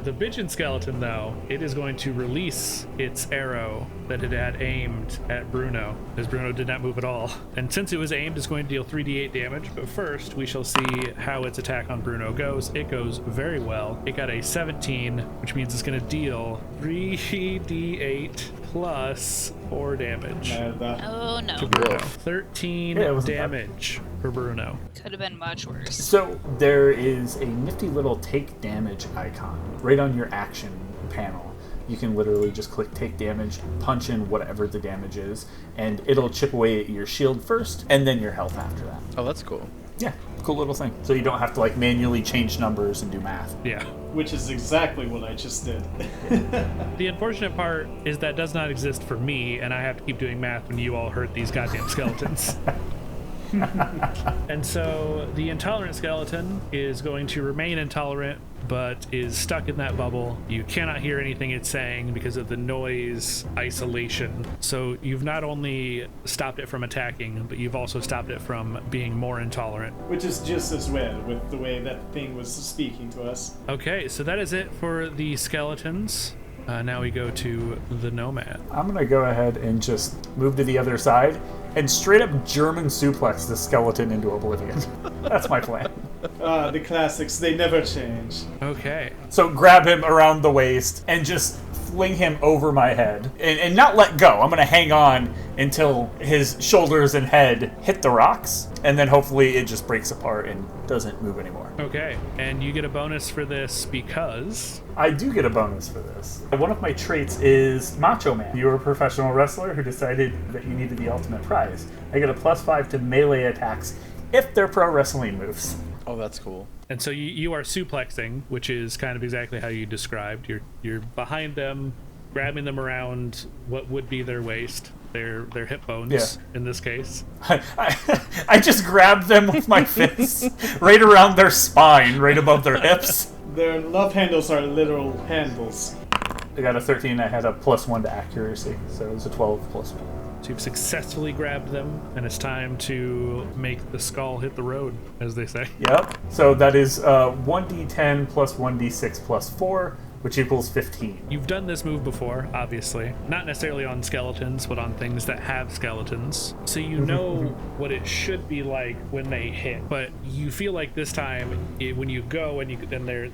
Speaker 4: The bitchin' skeleton, though, it is going to release its arrow that it had aimed at Bruno, as Bruno did not move at all. And since it was aimed, it's going to deal 3d8 damage. But first, we shall see how its attack on Bruno goes. It goes very well. It got a 17, which means it's going to deal 3d8 plus 4 damage
Speaker 3: Oh no.
Speaker 4: to Bruno. 13
Speaker 1: Yeah, it wasn't
Speaker 4: damage for Bruno.
Speaker 3: Could have been much worse.
Speaker 1: So there is a nifty little take damage icon right on your action panel. You can literally just click take damage, punch in whatever the damage is, and it'll chip away at your shield first, and then your health after that.
Speaker 5: Oh, that's cool.
Speaker 1: Yeah, cool little thing. So you don't have to like manually change numbers and do math.
Speaker 4: Yeah.
Speaker 2: Which is exactly what I just did.
Speaker 4: The unfortunate part is that does not exist for me, and I have to keep doing math when you all hurt these goddamn skeletons. And so the intolerant skeleton is going to remain intolerant, but is stuck in that bubble. You cannot hear anything it's saying because of the noise isolation. So you've not only stopped it from attacking, but you've also stopped it from being more intolerant.
Speaker 2: Which is just as well with the way that thing was speaking to us.
Speaker 4: Okay, so that is it for the skeletons. Now we go to the nomad.
Speaker 1: I'm gonna go ahead and just move to the other side and straight up German suplex the skeleton into oblivion. That's my plan.
Speaker 2: The classics, they never change.
Speaker 4: Okay.
Speaker 1: So grab him around the waist and just fling him over my head and not let go. I'm gonna hang on until his shoulders and head hit the rocks, and then hopefully it just breaks apart and doesn't move anymore.
Speaker 4: Okay, and you get a bonus for this because...
Speaker 1: I do get a bonus for this. One of my traits is Macho Man. You're a professional wrestler who decided that you needed the ultimate prize. I get a +5 to melee attacks if they're pro wrestling moves.
Speaker 5: Oh, that's cool.
Speaker 4: And so you are suplexing, which is kind of exactly how you described. You're behind them, grabbing them around what would be their waist, their hip bones, in this case.
Speaker 1: I just grabbed them with my fists right around their spine, right above their hips.
Speaker 2: Their love handles are literal handles.
Speaker 1: I got a 13, I had a +1 to accuracy, so it was a 12 +1.
Speaker 4: So you've successfully grabbed them, and it's time to make the skull hit the road, as they say.
Speaker 1: Yep. So that is 1d10 plus 1d6 plus 4 which equals 15.
Speaker 4: You've done this move before, obviously. Not necessarily on skeletons, but on things that have skeletons. So you know what it should be like when they hit. But you feel like this time, when you go and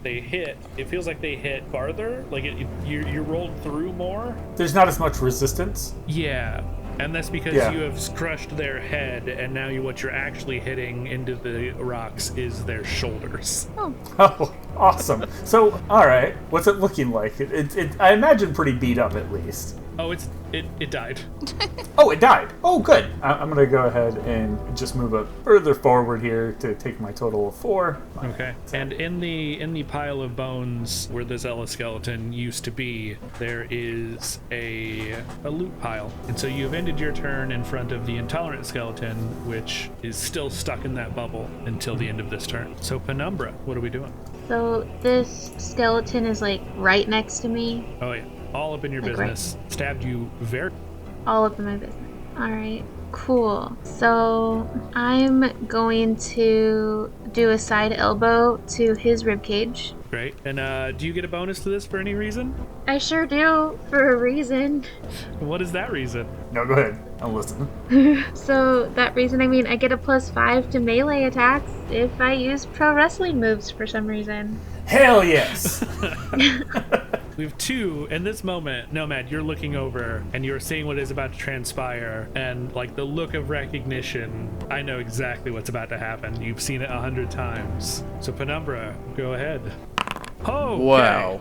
Speaker 4: they hit, it feels like they hit farther. Like you rolled through more.
Speaker 1: There's not as much resistance.
Speaker 4: Yeah. And that's because you have crushed their head, and now what you're actually hitting into the rocks is their shoulders.
Speaker 1: Oh, awesome. So, all right, what's it looking like? I imagine pretty beat up at least.
Speaker 4: Oh, it died.
Speaker 1: Oh, it died. Oh, good. I'm going to go ahead and just move up further forward here to take my total of 4.
Speaker 4: Okay. And in the pile of bones where the Zella skeleton used to be, there is a loot pile. And so you've ended your turn in front of the Intolerant skeleton, which is still stuck in that bubble until the end of this turn. So Penumbra, what are we doing?
Speaker 6: So this skeleton is like right next to me.
Speaker 4: Oh yeah. All up in your
Speaker 6: Like
Speaker 4: business. Stabbed you very...
Speaker 6: All up in my business. Alright, cool. So I'm going to do a side elbow to his ribcage.
Speaker 4: Great. And do you get a bonus to this for any reason?
Speaker 6: I sure do, for a reason.
Speaker 4: What is that reason?
Speaker 1: No, go ahead. I'll listen.
Speaker 6: So that reason, I mean, I get a +5 to melee attacks if I use pro wrestling moves for some reason.
Speaker 1: Hell yes!
Speaker 4: We have 2 in this moment. Nomad, you're looking over and you're seeing what is about to transpire, and like the look of recognition, I know exactly what's about to happen. You've seen it 100 times. So Penumbra, go ahead. Oh,
Speaker 5: Wow.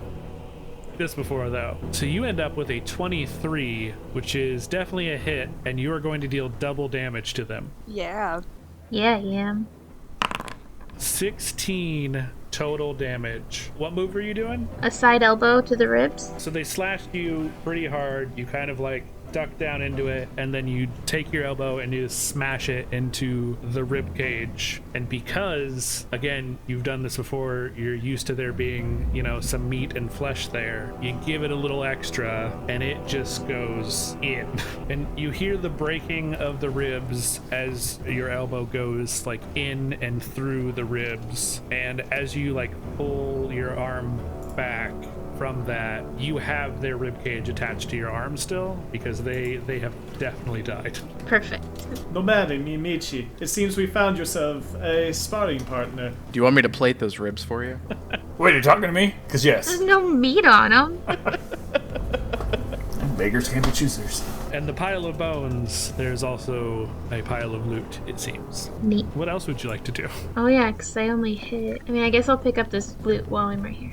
Speaker 4: This before though. So you end up with a 23, which is definitely a hit, and you are going to deal double damage to them.
Speaker 3: Yeah.
Speaker 6: Yeah, I am.
Speaker 4: 16 total damage. What move were you doing?
Speaker 6: A side elbow to the ribs.
Speaker 4: So they slashed you pretty hard. You kind of like duck down into it, and then you take your elbow and you smash it into the rib cage. And because, again, you've done this before, you're used to there being, some meat and flesh there, you give it a little extra, and it just goes in. And you hear the breaking of the ribs as your elbow goes, like, in and through the ribs. And as you, like, pull your arm back from that, you have their ribcage attached to your arm still, because they have definitely died.
Speaker 6: Perfect.
Speaker 2: Nomad and Mimichi, it seems we found yourself a sparring partner.
Speaker 5: Do you want me to plate those ribs for you?
Speaker 1: Wait, you're talking to me? Because yes.
Speaker 6: There's no meat on them.
Speaker 1: Beggars can't be choosers.
Speaker 4: And the pile of bones, there's also a pile of loot, it seems.
Speaker 6: Neat.
Speaker 4: What else would you like to do?
Speaker 6: Oh yeah, because I only hit. I mean, I guess I'll pick up this loot while I'm right here.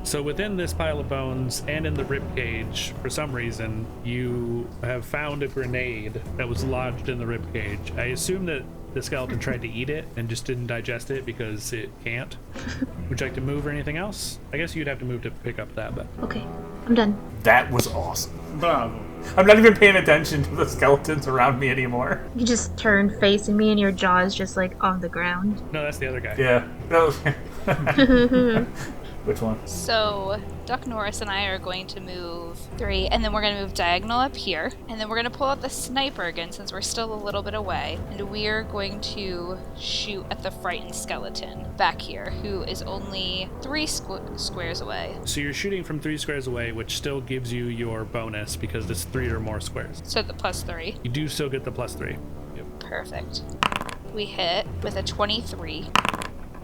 Speaker 4: So within this pile of bones and in the rib cage, for some reason, you have found a grenade that was lodged in the rib cage. I assume that the skeleton tried to eat it and just didn't digest it because it can't. Would you like to move or anything else? I guess you'd have to move to pick up that, but...
Speaker 6: Okay, I'm done.
Speaker 1: That was awesome.
Speaker 2: Bravo.
Speaker 1: I'm not even paying attention to the skeletons around me anymore.
Speaker 6: You just turn facing me and your jaw is just like on the ground.
Speaker 4: No, that's the other guy.
Speaker 1: Yeah. Which one?
Speaker 3: So Duck Norris and I are going to move 3, and then we're going to move diagonal up here, and then we're going to pull out the sniper again since we're still a little bit away, and we're going to shoot at the frightened skeleton back here, who is only 3 squares away.
Speaker 4: So you're shooting from 3 squares away, which still gives you your bonus because it's 3 or more squares.
Speaker 3: So the +3.
Speaker 4: You do still get the +3.
Speaker 3: Perfect. We hit with a 23.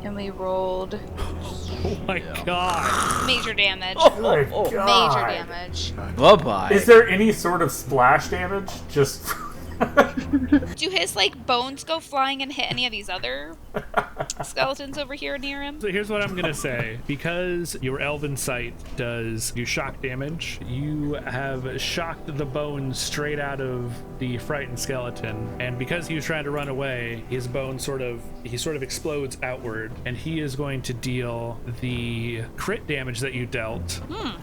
Speaker 3: And we rolled
Speaker 4: Oh my god.
Speaker 3: major damage.
Speaker 1: Oh my god.
Speaker 3: Major damage.
Speaker 5: Bye-bye.
Speaker 1: Is there any sort of splash damage? Just...
Speaker 3: Do his, bones go flying and hit any of these other skeletons over here near him?
Speaker 4: So here's what I'm gonna say. Because your elven sight does you shock damage, you have shocked the bones straight out of the frightened skeleton, and because he was trying to run away, his bone sort of explodes outward, and he is going to deal the crit damage that you dealt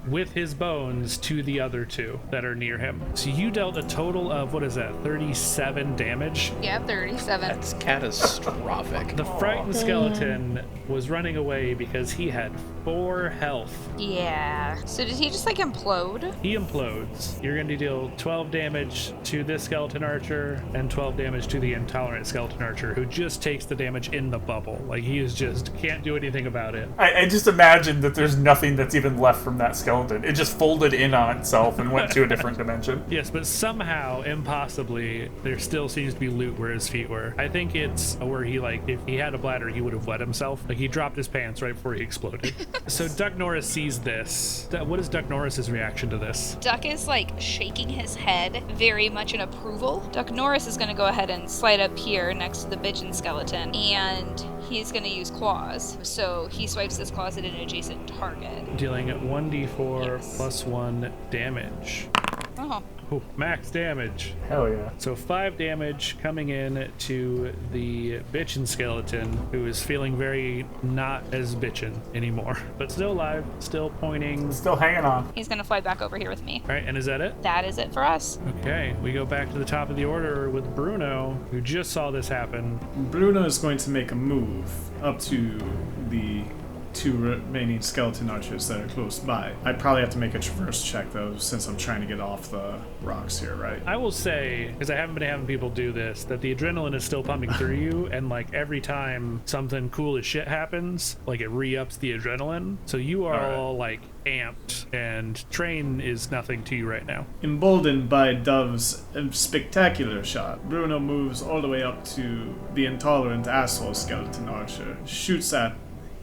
Speaker 4: with his bones to the other 2 that are near him. So you dealt a total of, what is that, 30 37 damage.
Speaker 3: Yeah, 37.
Speaker 5: That's catastrophic.
Speaker 4: The frightened skeleton was running away because he had 4 health.
Speaker 3: Yeah. So did he just like implode?
Speaker 4: He implodes. You're going to deal 12 damage to this skeleton archer and 12 damage to the intolerant skeleton archer, who just takes the damage in the bubble. Like, he is just can't do anything about it.
Speaker 1: I just imagine that there's nothing that's even left from that skeleton. It just folded in on itself and went to a different dimension.
Speaker 4: Yes, but somehow, impossibly, there still seems to be loot where his feet were. I think it's where he, like, if he had a bladder, he would have wet himself. Like, he dropped his pants right before he exploded. So Duck Norris sees this. What is Duck Norris's reaction to this?
Speaker 3: Duck is like shaking his head very much in approval. Duck Norris is going to go ahead and slide up here next to the bitchin' skeleton, and he's going to use claws. So he swipes his claws at an adjacent target.
Speaker 4: Dealing 1d4
Speaker 3: Yes.
Speaker 4: plus 1 damage.
Speaker 3: Oh.
Speaker 4: Ooh, max damage.
Speaker 1: Hell yeah.
Speaker 4: So 5 damage coming in to the bitchin' skeleton, who is feeling very not as bitchin' anymore, but still alive, still pointing.
Speaker 1: Still hanging on.
Speaker 3: He's going to fly back over here with me.
Speaker 4: All right, and is that it?
Speaker 3: That is it for us.
Speaker 4: Okay, we go back to the top of the order with Bruno, who just saw this happen.
Speaker 2: Bruno is going to make a move up to the 2 remaining skeleton archers that are close by. I'd probably have to make a traverse check, though, since I'm trying to get off the rocks here, right?
Speaker 4: I will say, because I haven't been having people do this, that the adrenaline is still pumping through you, and like every time something cool as shit happens, like it re-ups the adrenaline. So you are all like amped, and train is nothing to you right now.
Speaker 2: Emboldened by Dove's spectacular shot, Bruno moves all the way up to the intolerant asshole skeleton archer, shoots at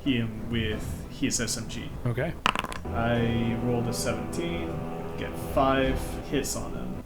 Speaker 2: him with his SMG.
Speaker 4: Okay.
Speaker 2: I rolled a 17, get 5 hits on him,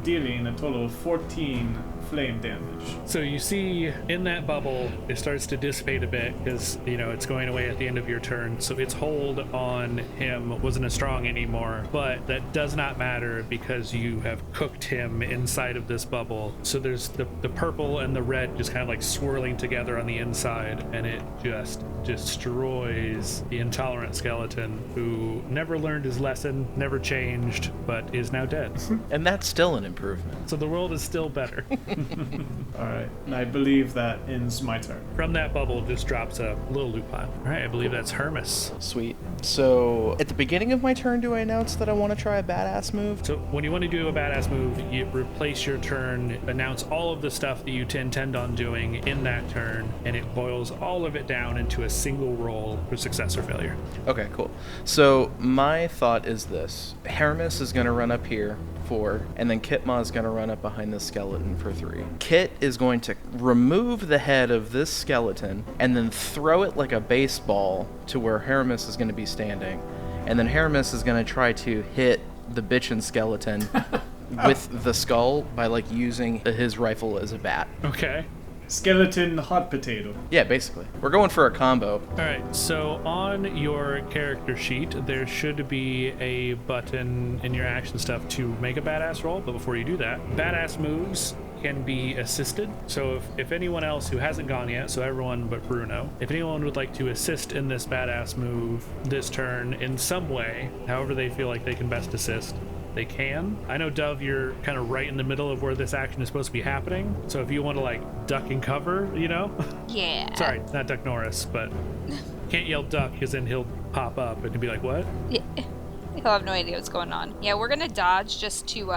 Speaker 2: dealing a total of 14 flame damage.
Speaker 4: So you see in that bubble, it starts to dissipate a bit because, you know, it's going away at the end of your turn. So its hold on him wasn't as strong anymore, but that does not matter because you have cooked him inside of this bubble. So there's the purple and the red just kind of like swirling together on the inside, and it just destroys the intolerant skeleton, who never learned his lesson, never changed, but is now dead.
Speaker 5: And that's still an improvement.
Speaker 4: So the world is still better.
Speaker 2: Alright, and I believe that ends my turn.
Speaker 4: From that bubble just drops a little loot pile. All right, I believe that's Hermes.
Speaker 5: Sweet. So, at the beginning of my turn, do I announce that I want to try a badass move?
Speaker 4: So when you want to do a badass move, you replace your turn, announce all of the stuff that you intend on doing in that turn, and it boils all of it down into a single roll for success or failure.
Speaker 5: Okay, cool. So, my thought is this. Hermes is going to run up here, 4, and then Kitma is going to run up behind the skeleton for 3. Kit is going to remove the head of this skeleton and then throw it like a baseball to where Hermes is going to be standing. And then Hermes is going to try to hit the bitchin' skeleton with the skull by like using his rifle as a bat.
Speaker 4: Okay.
Speaker 2: Skeleton hot potato.
Speaker 5: Yeah, basically. We're going for a combo.
Speaker 4: All right, so on your character sheet, there should be a button in your action stuff to make a badass roll, but before you do that, badass moves can be assisted. So if anyone else who hasn't gone yet, so everyone but Bruno, if anyone would like to assist in this badass move this turn in some way, however they feel like they can best assist, they can. I know, Dove, you're kind of right in the middle of where this action is supposed to be happening. So if you want to like duck and cover, you know?
Speaker 3: Yeah.
Speaker 4: Sorry, not Duck Norris, but can't yell duck because then he'll pop up and he'll be like, what?
Speaker 3: Yeah. He'll have no idea what's going on. Yeah, we're gonna dodge just to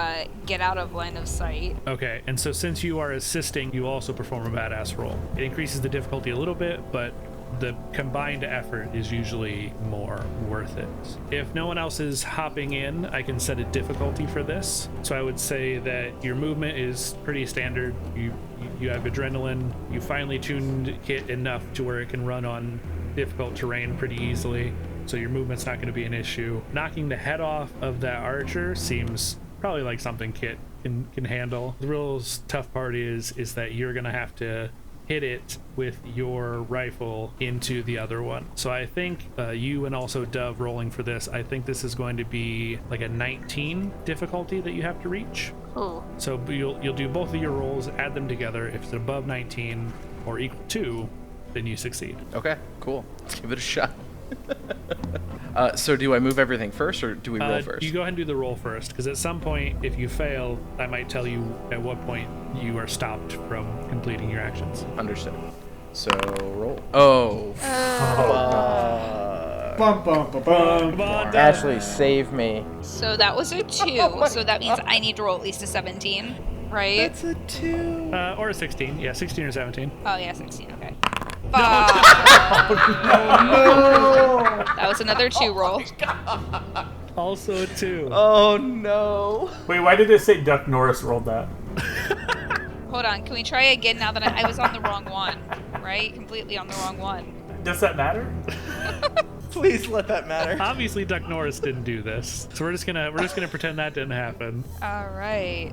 Speaker 3: get out of line of sight.
Speaker 4: Okay, and so since you are assisting, you also perform a badass roll. It increases the difficulty a little bit, but the combined effort is usually more worth it. If no one else is hopping in, I can set a difficulty for this. So I would say that your movement is pretty standard. You have adrenaline. You finely tuned Kit enough to where it can run on difficult terrain pretty easily. So your movement's not going to be an issue. Knocking the head off of that archer seems probably like something Kit can handle. The real tough part is that you're going to have to hit it with your rifle into the other one. So I think you and also Dove rolling for this, I think this is going to be like a 19 difficulty that you have to reach.
Speaker 3: Ooh.
Speaker 4: So you'll do both of your rolls, add them together. If it's above 19 or equal to, then you succeed.
Speaker 5: Okay, cool. Let's give it a shot. So do I move everything first, or do we roll first?
Speaker 4: You go ahead and do the roll first, because at some point, if you fail, I might tell you at what point you are stopped from completing your actions.
Speaker 5: Understood. So roll. Oh.
Speaker 2: Bum, bum, bum, bum.
Speaker 4: Come on,
Speaker 7: Ashley, save me.
Speaker 3: So that was a 2, so that means I need to roll at least a 17, right?
Speaker 5: That's a 2.
Speaker 4: Or a 16. Yeah, 16 or 17.
Speaker 3: Oh, yeah, 16, okay.
Speaker 2: No.
Speaker 3: That was another 2 roll.
Speaker 4: Also a 2.
Speaker 5: Oh no.
Speaker 1: Wait, why did it say Duck Norris rolled that?
Speaker 3: Hold on, can we try again now that I was on the wrong one, right? Completely on the wrong one.
Speaker 1: Does that matter?
Speaker 5: Please let that matter.
Speaker 4: Obviously, Duck Norris didn't do this, so we're just gonna pretend that didn't happen.
Speaker 3: All right.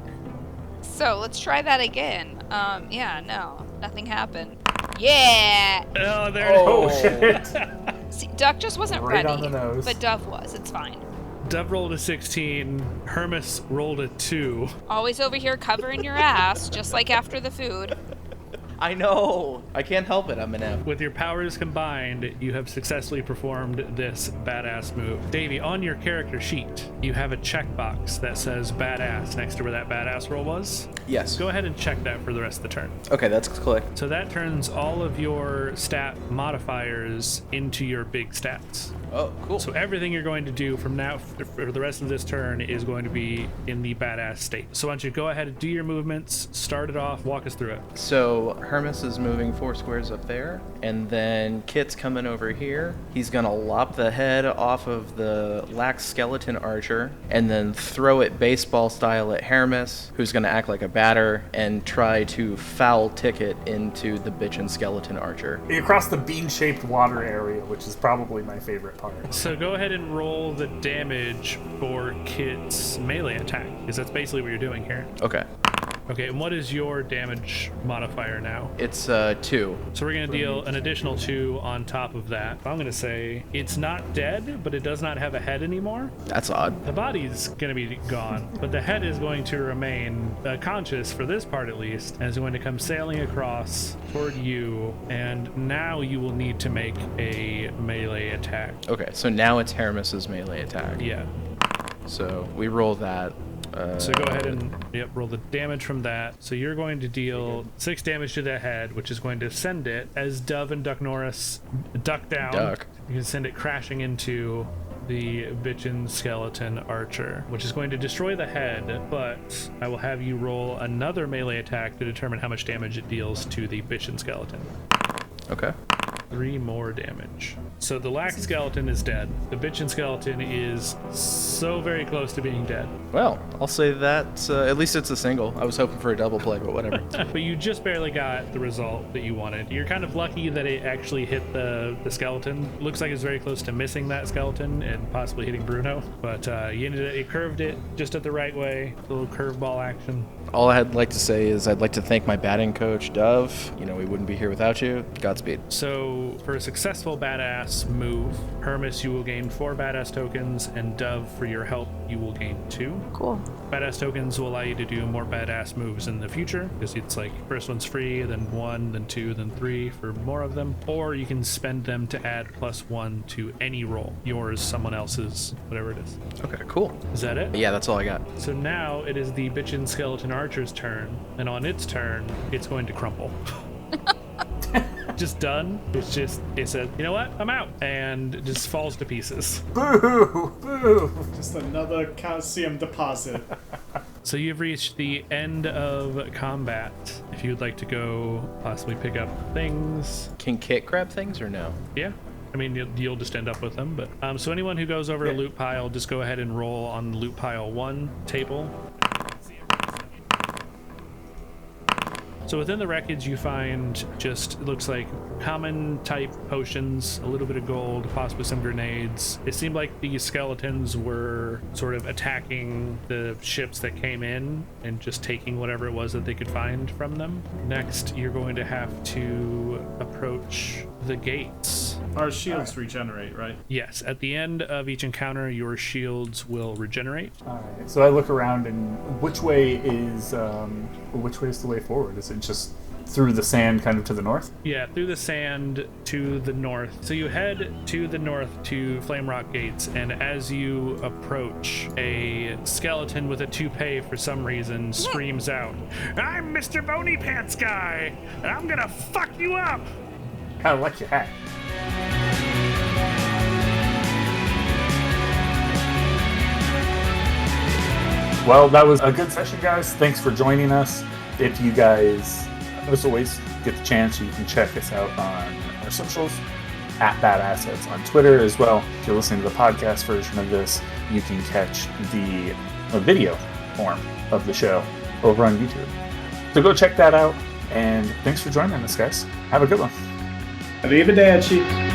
Speaker 3: So let's try that again. Yeah, no, nothing happened. Yeah.
Speaker 4: Oh, there
Speaker 1: Oh,
Speaker 4: it is.
Speaker 1: shit.
Speaker 3: See, Duck just wasn't
Speaker 1: Right
Speaker 3: ready,
Speaker 1: on the nose.
Speaker 3: but Dove was. It's fine.
Speaker 4: Dove rolled a 16. Hermes rolled a 2.
Speaker 3: Always over here covering your ass, just like after the food.
Speaker 5: I know. I can't help it. I'm an F.
Speaker 4: With your powers combined, you have successfully performed this badass move. Davey, on your character sheet, you have a checkbox that says badass next to where that badass roll was.
Speaker 5: Yes.
Speaker 4: Go ahead and check that for the rest of the turn.
Speaker 5: Okay, that's clicked.
Speaker 4: So that turns all of your stat modifiers into your big stats.
Speaker 5: Oh, cool.
Speaker 4: So everything you're going to do from now for the rest of this turn is going to be in the badass state. So why don't you go ahead and do your movements, start it off, walk us through it.
Speaker 5: So Hermes is moving 4 squares up there, and then Kit's coming over here. He's gonna lop the head off of the lax skeleton archer, and then throw it baseball style at Hermes, who's gonna act like a batter and try to foul ticket into the bitchin' skeleton archer.
Speaker 1: You cross the bean-shaped water area, which is probably my favorite part.
Speaker 4: So go ahead and roll the damage for Kit's melee attack, because that's basically what you're doing here.
Speaker 5: Okay.
Speaker 4: Okay, and what is your damage modifier now?
Speaker 5: It's 2.
Speaker 4: So we're going to deal an additional 2 on top of that. I'm going to say it's not dead, but it does not have a head anymore.
Speaker 5: That's odd.
Speaker 4: The body's going to be gone, but the head is going to remain conscious for this part at least, and is going to come sailing across toward you, and now you will need to make a melee attack.
Speaker 5: Okay, so now it's Hermes's melee attack.
Speaker 4: Yeah.
Speaker 5: So we roll that.
Speaker 4: So go ahead and roll the damage from that. So you're going to deal 6 damage to the head, which is going to send it, as Dove and Duck Norris duck down.
Speaker 5: Duck.
Speaker 4: You can send it crashing into the bitchin' skeleton archer, which is going to destroy the head, but I will have you roll another melee attack to determine how much damage it deals to the bitchin' skeleton.
Speaker 5: Okay.
Speaker 4: 3 more damage. So the lax skeleton is dead. The bitchin' skeleton is so very close to being dead.
Speaker 5: Well, I'll say that at least it's a single. I was hoping for a double play, but whatever.
Speaker 4: But you just barely got the result that you wanted. You're kind of lucky that it actually hit the skeleton. Looks like it's very close to missing that skeleton and possibly hitting Bruno. But it curved it just at the right way. A little curveball action.
Speaker 5: All I'd like to say is I'd like to thank my batting coach, Dove. You know, we wouldn't be here without you. Godspeed.
Speaker 4: So for a successful badass move, Hermes, you will gain 4 badass tokens, and Dove, for your help, you will gain 2.
Speaker 6: Cool.
Speaker 4: Badass tokens will allow you to do more badass moves in the future, because it's like first one's free, then 1, then 2, then 3 for more of them. Or you can spend them to add +1 to any roll. Yours, someone else's, whatever it is.
Speaker 5: Okay, cool.
Speaker 4: Is that it?
Speaker 5: Yeah, that's all I got.
Speaker 4: So now it is the bitchin' skeleton archer's turn, and on its turn, it's going to crumple. Just done. It said, you know what? I'm out. And it just falls to pieces.
Speaker 1: Boo! Boo!
Speaker 2: Just another calcium deposit.
Speaker 4: So you've reached the end of combat. If you'd like to go possibly pick up things.
Speaker 5: Can Kit grab things or no?
Speaker 4: Yeah. I mean, you'll just end up with them. But so anyone who goes over to loot pile, just go ahead and roll on the loot pile 1 table. So within the wreckage, you find it looks like common type potions, a little bit of gold, possibly some grenades. It seemed like these skeletons were sort of attacking the ships that came in and just taking whatever it was that they could find from them. Next, you're going to have to approach the gates.
Speaker 2: Our shields regenerate, right?
Speaker 4: Yes, at the end of each encounter, your shields will regenerate.
Speaker 1: All right. So I look around, and which way is the way forward? Is it just through the sand kind of to the north?
Speaker 4: Yeah, through the sand to the north. So you head to the north to Flamerock Gates, and as you approach, a skeleton with a toupee for some reason screams out, "I'm Mr. Bony Pants Guy, and I'm gonna fuck you up!"
Speaker 1: I like your hat. Well, that was a good session, guys. Thanks for joining us. If you guys, as always, get the chance, you can check us out on our socials, at Bad Assets on Twitter as well. If you're listening to the podcast version of this, you can catch the video form of the show over on YouTube. So go check that out, and thanks for joining us, guys. Have a good one.
Speaker 2: Arrivederci.